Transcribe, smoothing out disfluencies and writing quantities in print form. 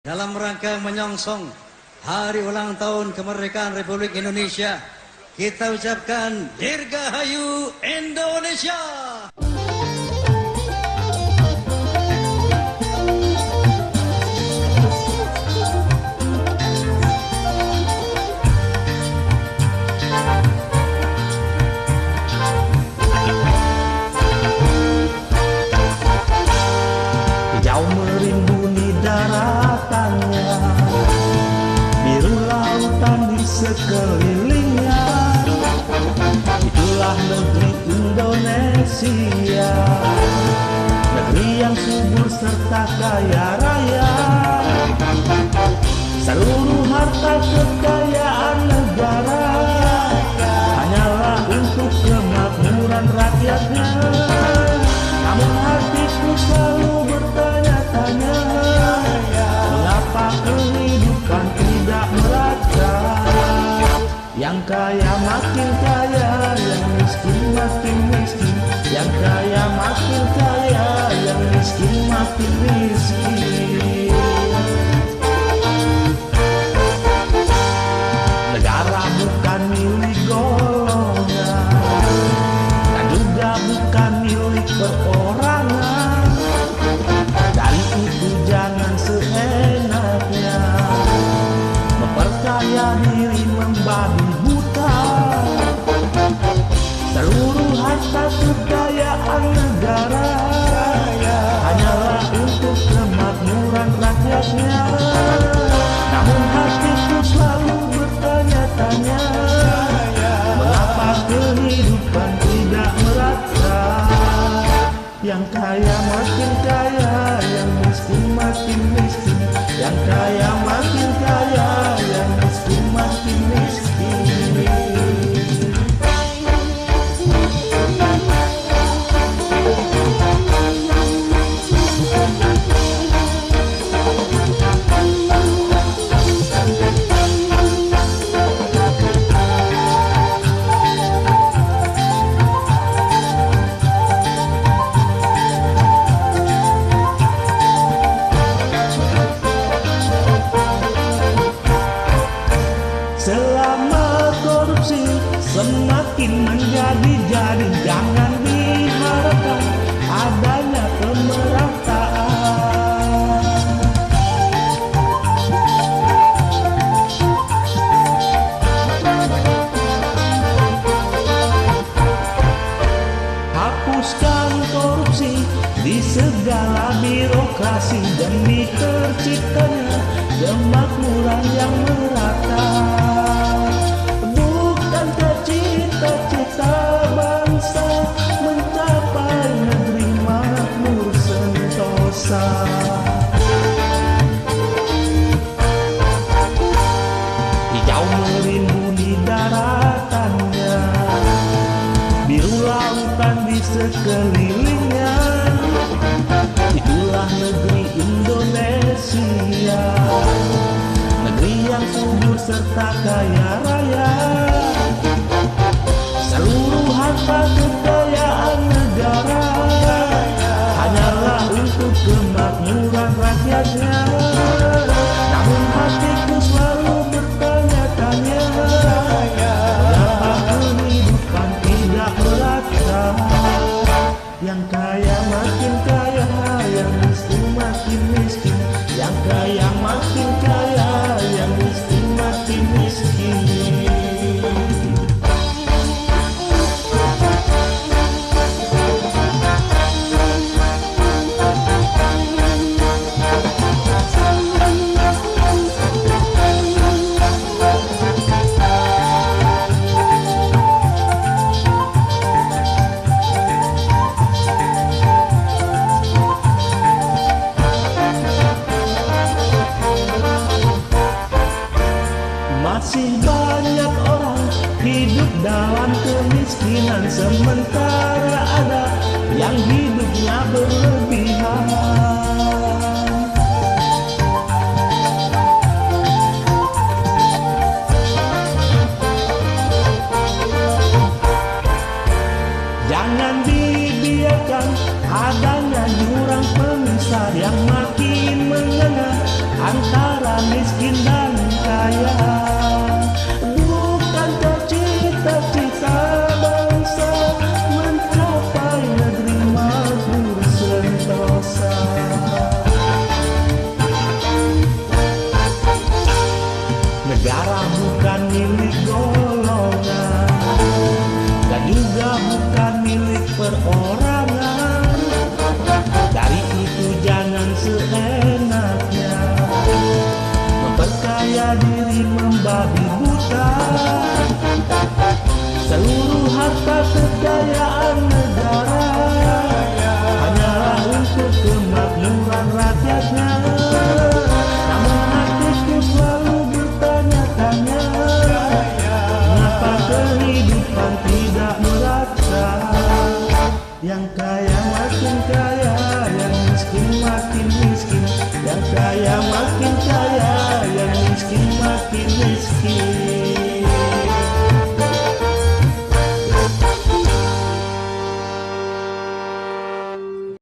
Dalam rangka menyongsong hari ulang tahun kemerdekaan Republik Indonesia, kita ucapkan Dirgahayu Indonesia. Hijau merimbuni daratannya, biru lautan di sekelilingnya. Itulah negeri Indonesia, negeri yang subur serta kaya raya. Seluruh harta kekayaan negara hanyalah untuk kemakmuran rakyatnya. Namun hatiku selalu bertanya-tanya, mengapa kehidupan tidak merata? Yang kaya makin kaya, yang miskin makin miskin. Yang kaya makin kaya, yang miskin makin miskin. Negara bukan milik golongan, dan juga bukan milik perorangan. Dari itu jangan seenaknya memperkaya diri membabi buta. Seluruh harta kekayaan negara hanyalah untuk kemakmuran rakyatnya. Namun hatiku selalu bertanya-tanya, mengapa kehidupan tidak merata? Yang kaya makin kaya, yang miskin makin miskin. Yang kaya makin kaya, yang miskin makin miskin. Selama korupsi semakin menjadi-jadi, jangan diharapkan adanya pemerataan. Hapuskan korupsi di segala birokrasi demi terciptanya kemakmuran yang merata. Cita-cita bangsa mencapai negeri makmur sentosa. Hijau merimbuni daratannya, biru lautan di sekelilingnya. Itulah negeri Indonesia, negeri yang subur serta kaya raya. Seluruh harta kekayaan negara hanyalah untuk kemakmuran rakyatnya. Namun hatiku selalu bertanya-tanya, mengapa kehidupan tidak merata? Yang kaya makin kaya, yang miskin makin miskin. Yang kaya makin kaya, yang miskin makin miskin. Masih banyak orang hidup dalam kemiskinan, sementara ada yang hidupnya berlebihan. Jangan dibiarkan adanya jurang pemisah yang makin menganga antara antara miskin dan kaya. Bukankah cita-cita bangsa mencapai negeri makmur sentosa? Negara bukan milik golongan dan juga bukan milik perorangan. Dari itu jangan seenaknya memperkaya diri membabi buta. Seluruh harta kekayaan negara hanyalah untuk kemakmuran rakyatnya. Namun hatiku selalu bertanya-tanya, mengapa kehidupan tidak merata? Yang kaya makin kaya, yang miskin makin miskin. Yang kaya makin kaya, yang miskin makin miskin.